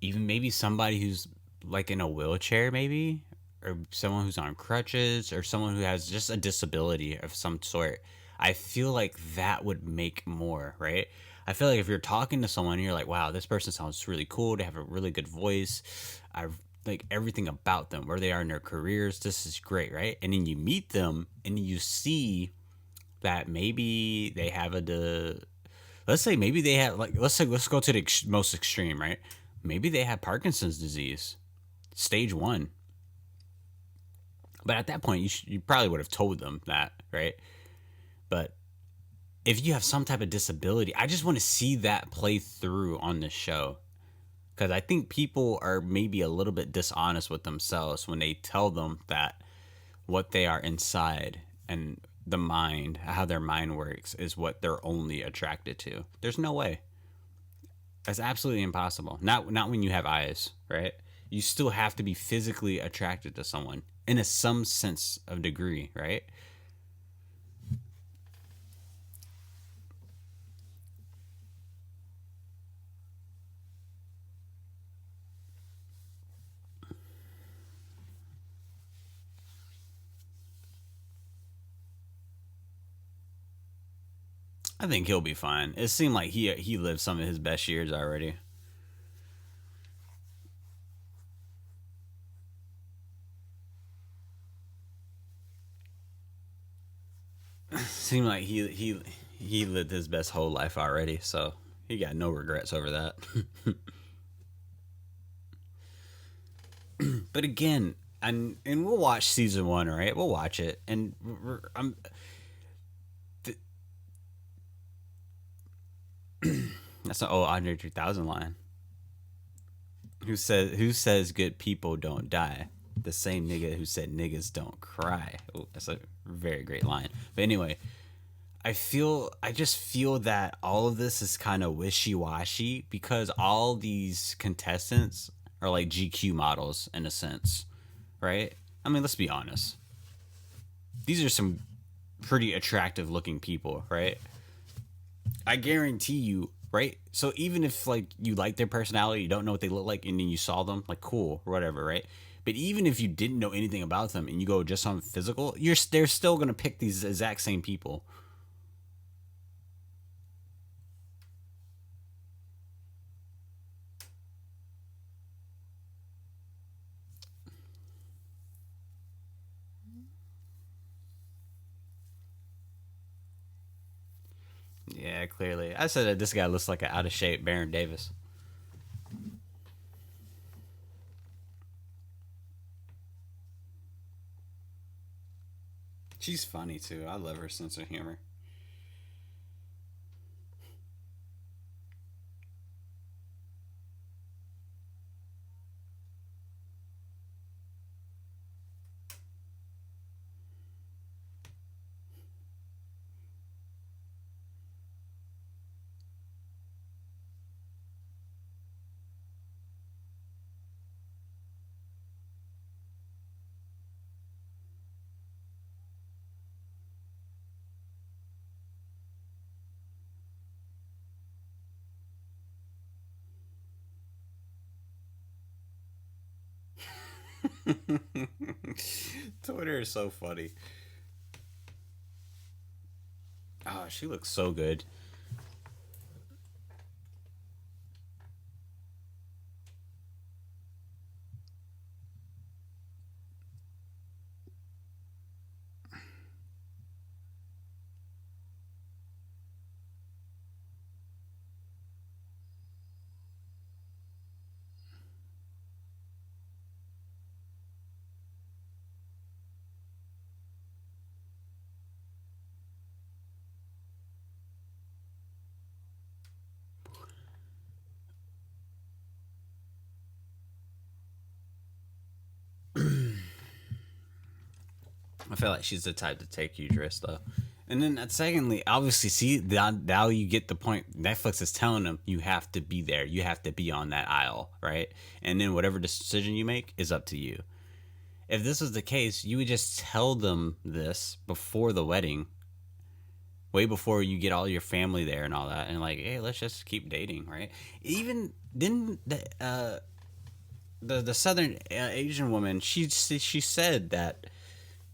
even maybe somebody who's like in a wheelchair, maybe, or someone who's on crutches, or someone who has just a disability of some sort. I feel like that would make more, right? I feel like if you're talking to someone and you're like, wow, this person sounds really cool, they have a really good voice, I like everything about them, where they are in their careers, this is great, right? And then you meet them and you see that maybe they have let's say maybe they have, like, let's say, let's go to the most extreme, right? Maybe they have Parkinson's disease, stage one. But at that point, you probably would have told them that, right? But if you have some type of disability, I just want to see that play through on the show, because I think people are maybe a little bit dishonest with themselves when they tell them that what they are inside and the mind, how their mind works, is what they're only attracted to. There's no way. That's absolutely impossible. Not when you have eyes, right? You still have to be physically attracted to someone in a some sense of degree, right? I think he'll be fine. It seemed like he lived some of his best years already. Seemed like he lived his best whole life already, so he got no regrets over that. But again, and we'll watch season one, right? We'll watch it, and I'm that's an old Andre 3000 line. Who says good people don't die? The same nigga who said niggas don't cry. Oh, that's a very great line. But anyway, I just feel that all of this is kind of wishy washy because all these contestants are like GQ models in a sense, right? I mean, let's be honest. These are some pretty attractive looking people, right? I guarantee you, right? So even if like you like their personality, you don't know what they look like, and then you saw them, like cool or whatever, right? But even if you didn't know anything about them and you go just on physical, they're still gonna pick these exact same people. Yeah, clearly. I said that this guy looks like an out of shape Baron Davis. She's funny too. I love her sense of humor. Twitter is so funny. Oh, she looks so good. I feel like she's the type to take huge risks though. And then secondly, obviously, see now you get the point. Netflix is telling them you have to be there. You have to be on that aisle, right? And then whatever decision you make is up to you. If this was the case, you would just tell them this before the wedding, way before you get all your family there and all that, and like, hey, let's just keep dating, right? Even then, the Southern Asian woman, she said that,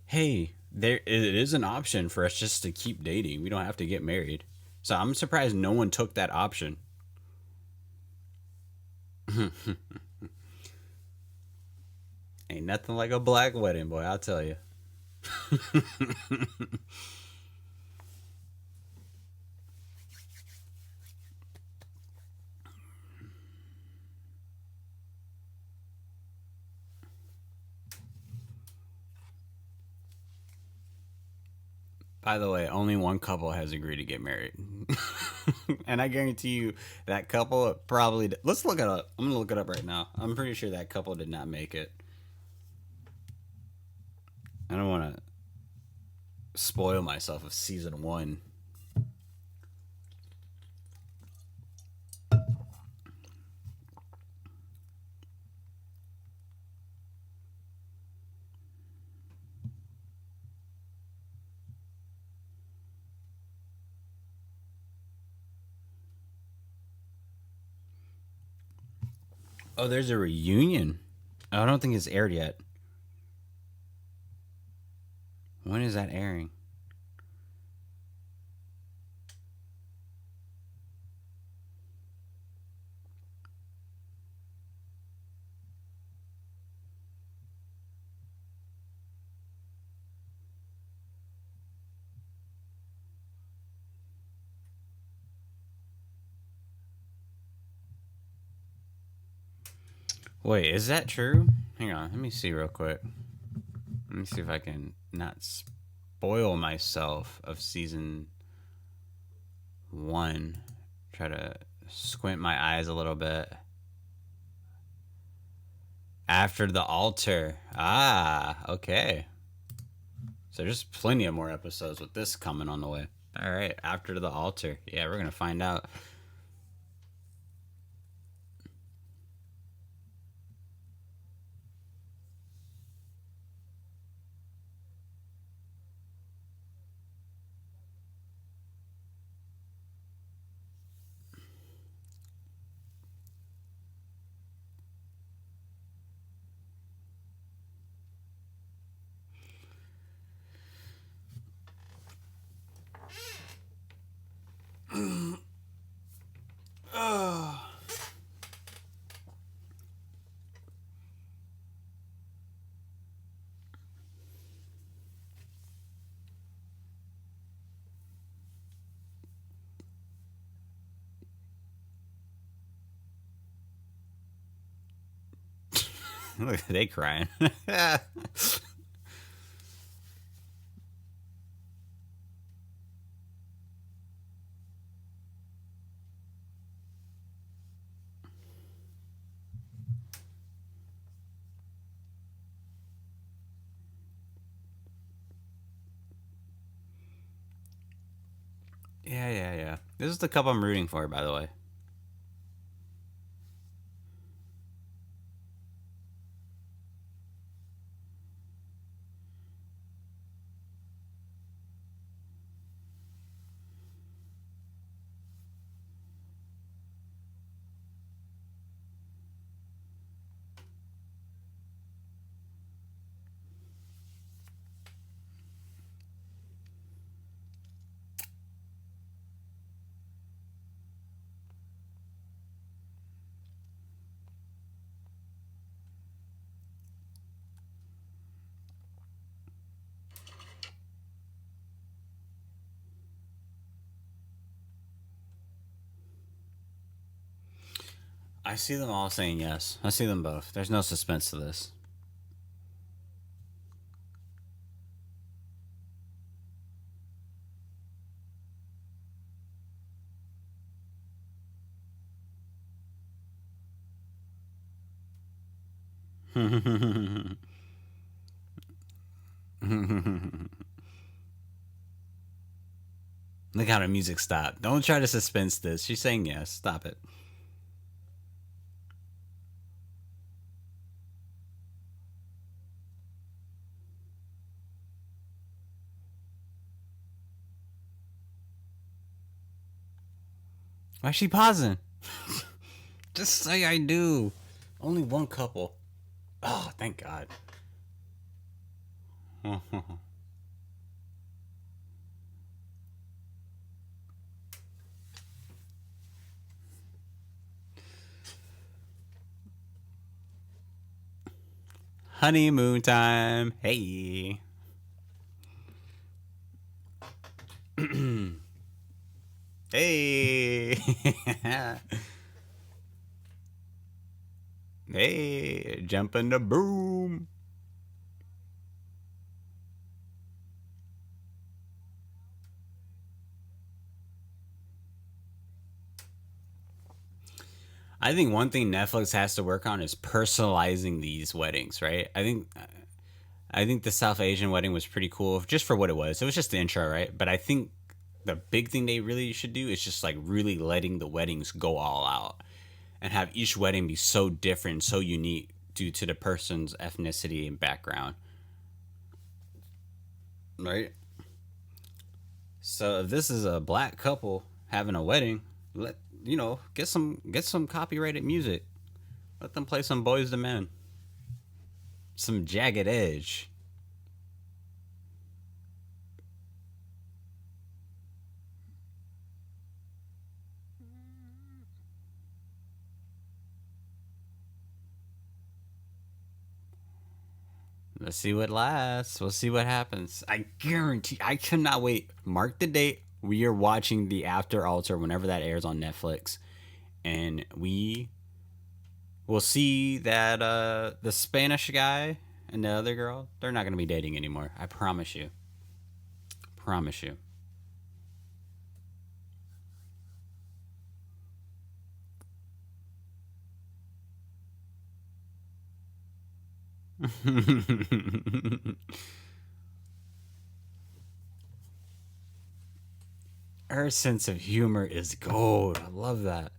hey, there it is an option for us just to keep dating. We don't have to get married. So I'm surprised no one took that option. Ain't nothing like a black wedding, boy. I'll tell you. By the way, only one couple has agreed to get married, and I guarantee you that couple probably. Let's look it up. I'm gonna look it up right now. I'm pretty sure that couple did not make it. I don't want to spoil myself of season one. Oh, there's a reunion. I don't think it's aired yet. When is that airing? Wait, is that true? Hang on, let me see real quick. Let me see if I can not spoil myself of season one. Try to squint my eyes a little bit. After the altar. Ah, okay. So there's plenty of more episodes with this coming on the way. All right, after the altar. Yeah, we're going to find out. Look, they crying. Yeah. This is the couple I'm rooting for, by the way. I see them all saying yes. I see them both. There's no suspense to this. Look how the music stopped. Don't try to suspense this. She's saying yes. Stop it. Why is she pausing? Just say I do. Only one couple. Oh, thank God. Honeymoon time. Hey. Hey. Hey. Jump in the broom. I think one thing Netflix has to work on is personalizing these weddings, right? I think the South Asian wedding was pretty cool just for what it was. It was just the intro, right? But I think the big thing they really should do is just like really letting the weddings go all out and have each wedding be so different, so unique due to the person's ethnicity and background. Right? So if this is a black couple having a wedding, let get some copyrighted music. Let them play some Boys to Men, some Jagged Edge. Let's see what lasts. We'll see what happens. I guarantee. I cannot wait. Mark the date. We are watching the After Altar whenever that airs on Netflix, and we will see that the Spanish guy and the other girl, they're not going to be dating anymore. I promise you. Promise you. Her sense of humor is gold. I love that.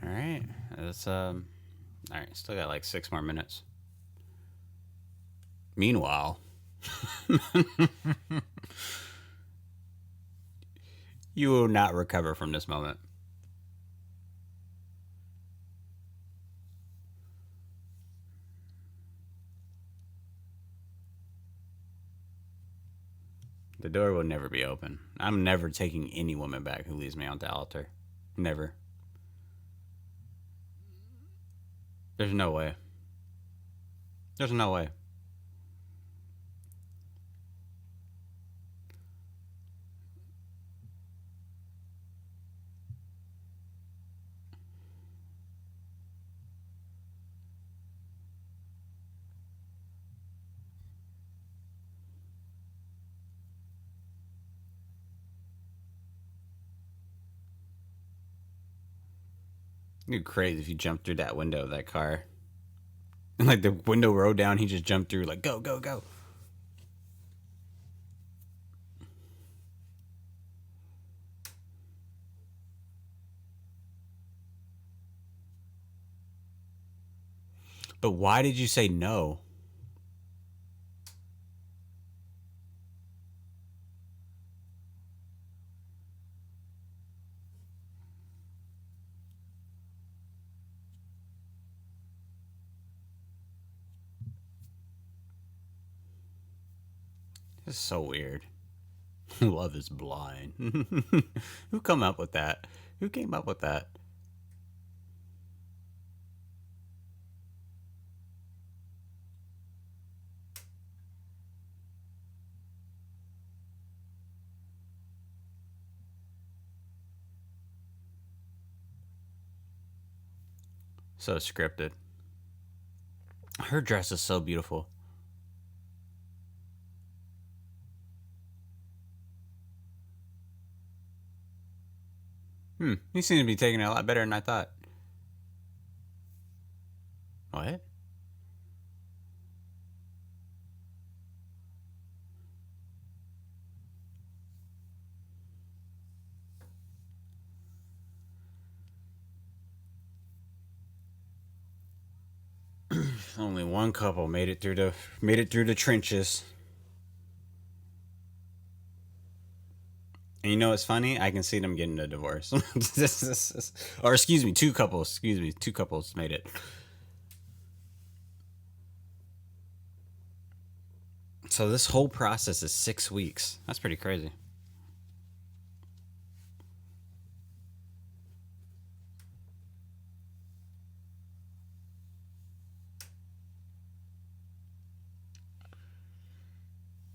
All right. That's all right, still got like 6 more minutes. Meanwhile, you will not recover from this moment. The door will never be open. I'm never taking any woman back who leaves me on the altar. Never. There's no way. There's no way. You'd be crazy if you jumped through that window of that car. And like the window rolled down, he just jumped through, like, go, go, go. But why did you say no? This is so weird. Love is blind. Who come up with that? Who came up with that? So scripted. Her dress is so beautiful. You seem to be taking it a lot better than I thought. What? Only one couple made it through the trenches. And you know what's funny? I can see them getting a divorce. Or excuse me, two couples. Excuse me, two couples made it. So this whole process is 6 weeks. That's pretty crazy.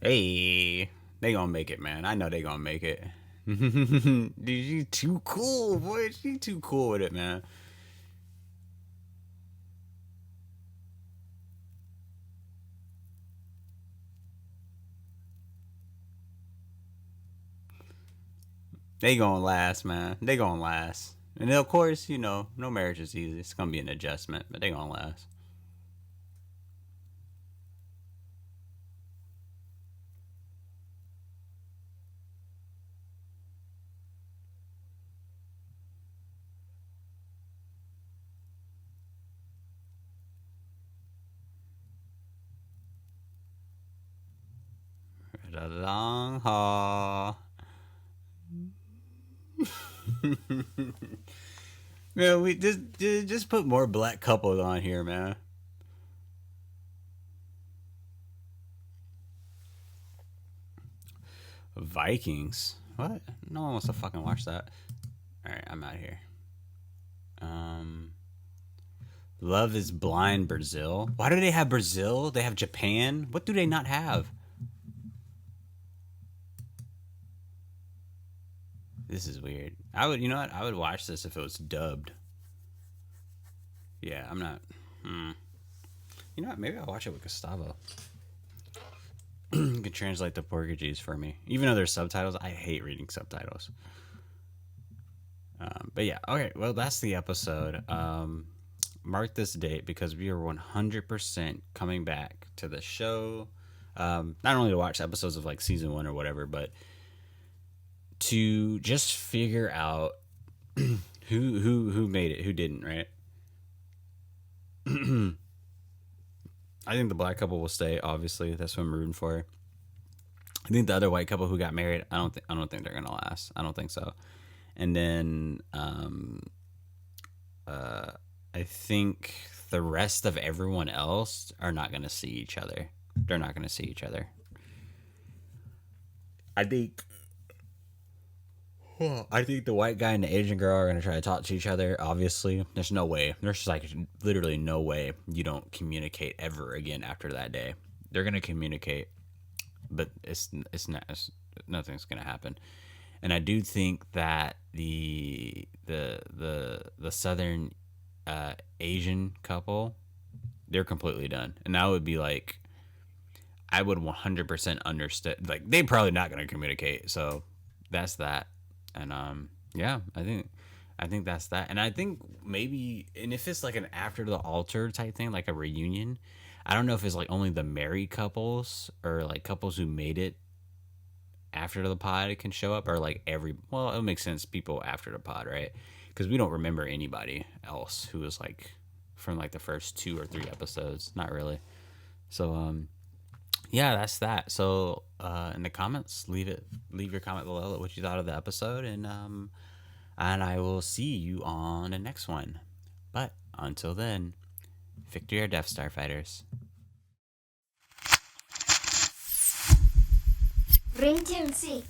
Hey, they gonna make it, man. I know they gonna make it. Dude, she's too cool, boy. She's too cool with it, man. They gonna last, man. They gonna last. And of course, you know, no marriage is easy. It's gonna be an adjustment, but they gonna last. The long haul. Man, we just put more black couples on here, man. Vikings. What? No one wants to fucking watch that. All right, I'm out here. Um, Love is Blind Brazil. Why do they have Brazil? They have Japan. What do they not have? This is weird. I would, you know what? I would watch this if it was dubbed. Yeah, I'm not. You know what? Maybe I'll watch it with Gustavo. You can translate the Portuguese for me. Even though there's subtitles, I hate reading subtitles. But yeah, okay. Well, that's the episode. Mark this date because we are 100% coming back to the show. Not only to watch episodes of like season 1 or whatever, but to just figure out who made it, who didn't, right? I think the black couple will stay. Obviously, that's what I'm rooting for. I think the other white couple who got married, I don't think they're gonna last. I don't think so. And then, I think the rest of everyone else are not gonna see each other. They're not gonna see each other. I think. I think the white guy and the Asian girl are gonna try to talk to each other. Obviously, there's no way. There's just like literally no way you don't communicate ever again after that day. They're gonna communicate, but it's not. Nothing's gonna happen. And I do think that the southern Asian couple, they're completely done, and that would be like I would 100% understand. Like they probably not gonna communicate, so that's that. And yeah, I think that's that. And I think maybe, and if it's like an after the altar type thing, like a reunion, I don't know if it's like only the married couples or like couples who made it after the pod can show up, or like well, it makes sense, people after the pod, right? Because we don't remember anybody else who was like from like the first 2 or 3 episodes, not really. So yeah, that's that. So in the comments, leave your comment below what you thought of the episode, and I will see you on the next one. But until then, victory or death, Starfighters. Ring Tunesy.